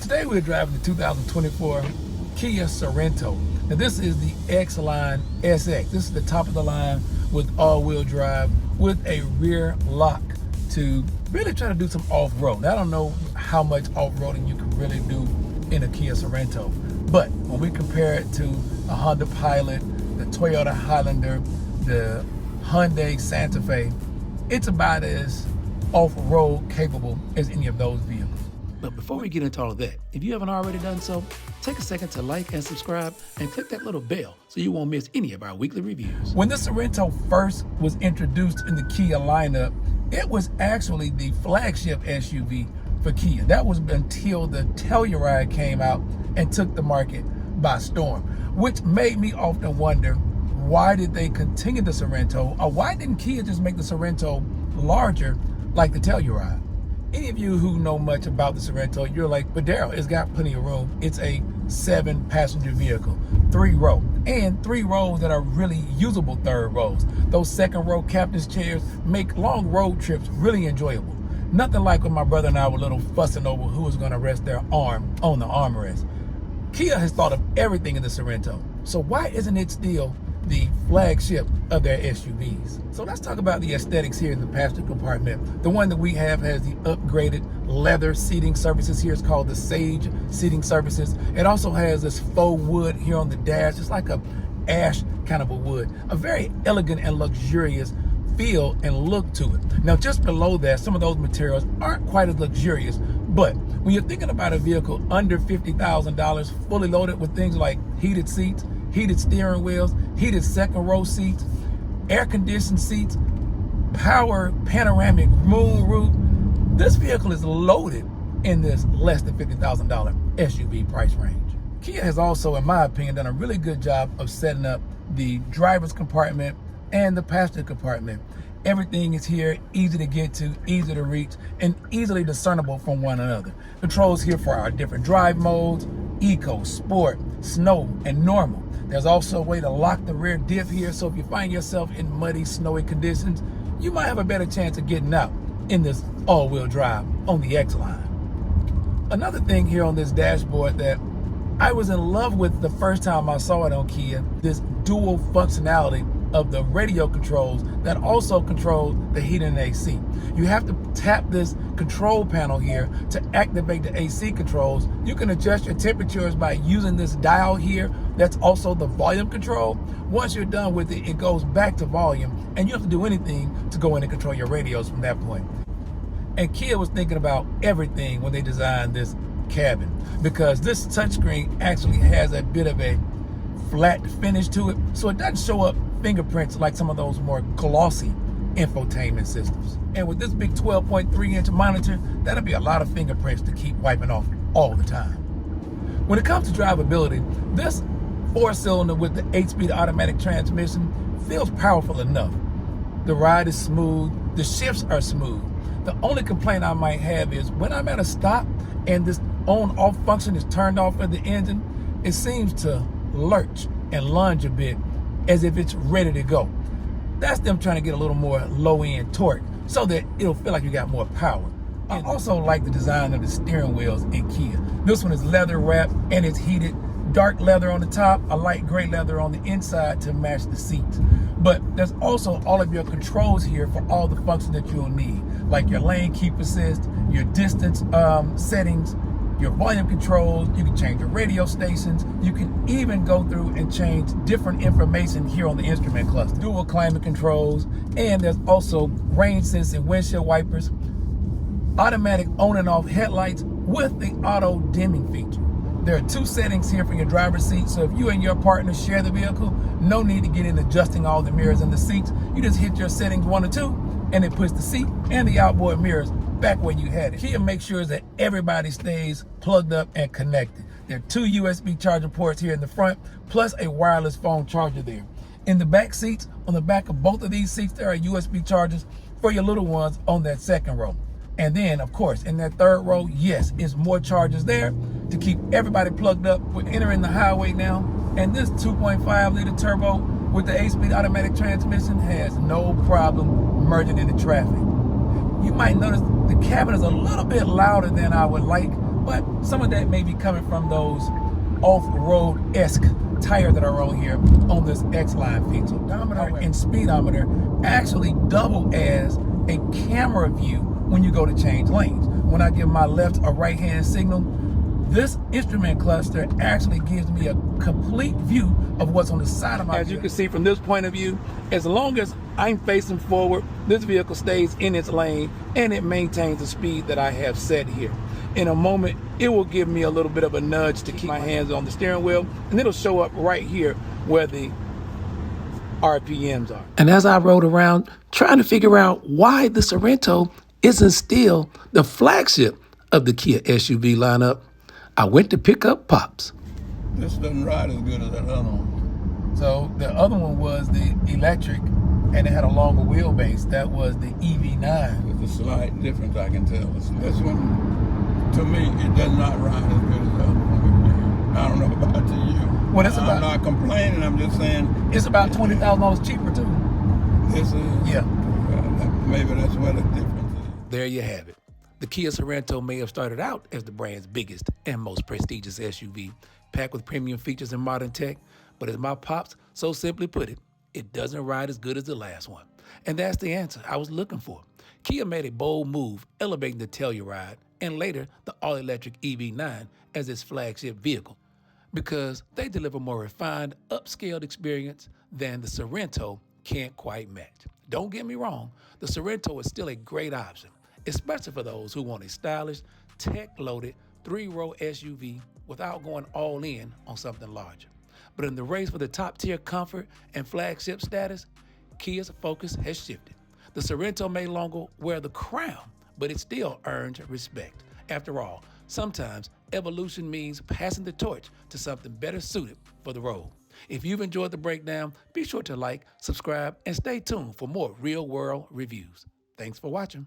Today we're driving the 2024 Kia Sorento. Now this is the X-Line SX. This is the top of the line with all-wheel drive with a rear lock to really try to do some off-road. Now, I don't know how much off-roading you can really do in a Kia Sorento, but when we compare it to a Honda Pilot, the Toyota Highlander, the Hyundai Santa Fe, it's about as off-road capable as any of those vehicles. But before we get into all of that, if you haven't already done so, take a second to like and subscribe and click that little bell so you won't miss any of our weekly reviews. When the Sorento first was introduced in the Kia lineup, it was actually the flagship SUV for Kia. That was until the Telluride came out and took the market by storm, which made me often wonder, why did they continue the Sorento, or why didn't Kia just make the Sorento larger like the Telluride? Any of you who know much about the Sorento, you're like, but Daryl, it's got plenty of room. It's a 7-passenger vehicle, 3-row, and 3 rows that are really usable third rows. Those second-row captain's chairs make long road trips really enjoyable. Nothing like when my brother and I were little fussing over who was going to rest their arm on the armrest. Kia has thought of everything in the Sorento, so why isn't it still the flagship of their SUVs? So let's talk about the aesthetics here in the passenger compartment. The one that we have has the upgraded leather seating surfaces here. It's called the Sage seating surfaces. It also has this faux wood here on the dash. It's like a ash kind of a wood. A very elegant and luxurious feel and look to it. Now, just below that, some of those materials aren't quite as luxurious, but when you're thinking about a vehicle under $50,000, fully loaded with things like heated seats, heated steering wheels, heated second row seats, air-conditioned seats, power panoramic moon roof, this vehicle is loaded in this less than $50,000 SUV price range. Kia has also, in my opinion, done a really good job of setting up the driver's compartment and the passenger compartment. Everything is here, easy to get to, easy to reach, and easily discernible from one another. Controls here for our different drive modes: eco, sport, snow, and normal. There's also a way to lock the rear diff here, so if you find yourself in muddy, snowy conditions, you might have a better chance of getting out in this all-wheel drive on the X-Line. Another thing here on this dashboard that I was in love with the first time I saw it on Kia, this dual functionality of the radio controls that also control the heating and AC. You have to tap this control panel here to activate the AC controls. You can adjust your temperatures by using this dial here. That's also the volume control. Once you're done with it, it goes back to volume, and you don't have to do anything to go in and control your radios from that point. And Kia was thinking about everything when they designed this cabin, because this touchscreen actually has a bit of a flat finish to it, so it doesn't show up fingerprints like some of those more glossy infotainment systems. And with this big 12.3-inch monitor, that'll be a lot of fingerprints to keep wiping off all the time. When it comes to drivability, this 4-cylinder with the 8-speed automatic transmission feels powerful enough. The ride is smooth, the shifts are smooth. The only complaint I might have is when I'm at a stop and this on-off function is turned off of the engine, it seems to lurch and lunge a bit as if it's ready to go. That's them trying to get a little more low-end torque so that it'll feel like you got more power. I also like the design of the steering wheels in Kia. This one is leather wrapped and it's heated. Dark leather on the top, a light gray leather on the inside to match the seats. But there's also all of your controls here for all the functions that you'll need, like your lane keep assist, your distance settings, your volume controls. You can change your radio stations. You can even go through and change different information here on the instrument cluster. Dual climate controls, and there's also rain sensing windshield wipers, automatic on and off headlights with the auto dimming feature. There are 2 settings here for your driver's seat, so if you and your partner share the vehicle, no need to get in adjusting all the mirrors in the seats. You just hit your settings 1 or 2, and it puts the seat and the outboard mirrors back where you had it. Kia makes sure that everybody stays plugged up and connected. There are 2 USB charging ports here in the front, plus a wireless phone charger there. In the back seats, on the back of both of these seats, there are USB chargers for your little ones on that second row. And then, of course, in that third row, yes, it's more chargers there to keep everybody plugged up. We're entering the highway now, and this 2.5-liter turbo with the 8-speed automatic transmission has no problem merging into traffic. You might notice the cabin is a little bit louder than I would like, but some of that may be coming from those off-road-esque tires that are on here on this X-Line fix. So odometer and speedometer actually double as a camera view when you go to change lanes. When I give my left or right hand signal, this instrument cluster actually gives me a complete view of what's on the side of my vehicle. As you can see from this point of view, as long as I'm facing forward, this vehicle stays in its lane and it maintains the speed that I have set here. In a moment, it will give me a little bit of a nudge to keep my hands on the steering wheel, and it'll show up right here where the RPMs are. And as I rode around trying to figure out why the Sorento isn't still the flagship of the Kia SUV lineup, I went to pick up Pops. This doesn't ride as good as that other one. So the other one was the electric, and it had a longer wheelbase. That was the EV9. There's a slight difference, I can tell. This one, to me, it does not ride as good as the other one. I don't know about to you. Well, it's I'm not complaining. I'm just saying it's about $20,000 cheaper too. This is, yeah. Maybe that's where the difference is. There you have it. The Kia Sorento may have started out as the brand's biggest and most prestigious SUV, packed with premium features and modern tech, but as my Pops so simply put it, it doesn't ride as good as the last one. And that's the answer I was looking for. Kia made a bold move, elevating the Telluride and later the all-electric EV9 as its flagship vehicle, because they deliver more refined, upscaled experience than the Sorento can't quite match. Don't get me wrong, the Sorento is still a great option, especially for those who want a stylish, tech-loaded, 3-row SUV without going all in on something larger. But in the race for the top-tier comfort and flagship status, Kia's focus has shifted. The Sorento may longer wear the crown, but it still earns respect. After all, sometimes evolution means passing the torch to something better suited for the road. If you've enjoyed the breakdown, be sure to like, subscribe, and stay tuned for more real-world reviews. Thanks for watching.